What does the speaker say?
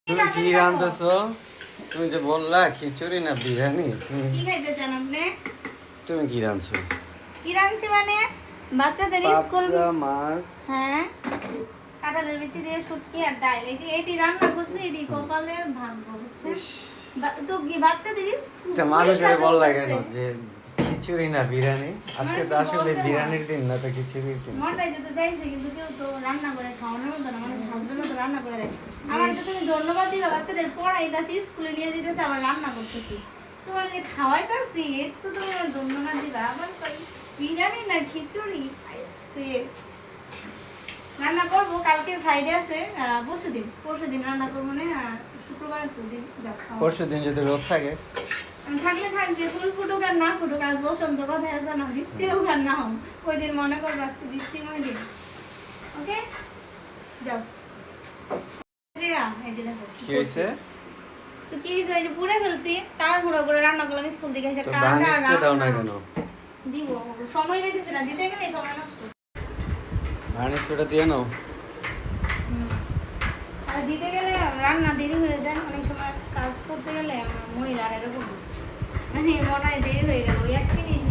তুমি কি রাঁধতেছো? তুমি যে বললা খিচুড়ি না বিরিয়ানি, কি খাইতে চান আপনি? তুমি কি রাঁধছো? কি রাঁধছি মানে বাচ্চাদের স্কুল পাবদা মাছ। হ্যাঁ কাঁঠালের বিচি দিয়ে শুটকি আর ডাল এই যে এটি রান্না করছি এটি কপালের ভাগ্য বুঝছেন ইস, তো কি বাচ্চাদের স্কুল তা মানুষের বললা কেন যে খিচুড়ি না বিরিয়ানি? আজকে তো আসলে বিরিয়ানির দিন না, তো খিচুড়ির দিন। মনটাই তো চাইছে কিন্তু কেউ তো রান্না করে খাওয়ানোর মতো না মানুষ হাজবেন্ডও তো রান্না করে দেয় আমার তো তুমি ধন্যবাদ দিবা বাচ্চাদের পড়াইতাছি স্কুলে নিয়ে যেতেছে আবার রান্না করতেছি তোমার যে খাওয়াইতাছি তো তুমি আমার ধন্যবাদ দিবা আবার কই বিরিয়ানি না খিচুড়ি আইসে রান্না করবো কালকে ফ্রাইডে আছে পরশুদিন রান্না করবো না শুক্রবার আছে দিন যাও খাও। পরশু দিন যদি রোদ থাকে, থাকলে থাকবে ফুল ফুটুক আর না ফুটুক আজ বসন্ত কথা আছে না বৃষ্টি হোক আর না হোক ওই দিন মনে করবো আজকে বৃষ্টিময় দিন ওকে যাও এই যে দেখো কি হয়েছে? তো কি হয়েছে এই যে পুড়ে ফেলছি তাড়াহুড়ো করে রান্না করলাম স্কুল থেকে এসে তো বানিশ কে দাও না কেন? দিব সময় পেতেছি না দিতে গেলে সময় নষ্ট বানিশ পেটা দিয়ে নাও। আর দিতে গেলে রান্না দেরি হয়ে যায় অনেক সময় কাজ করতে গেলে আমার মহিলার এরকম মানে মনে হয় দেরি হয়ে গেল ওই এক মিনিট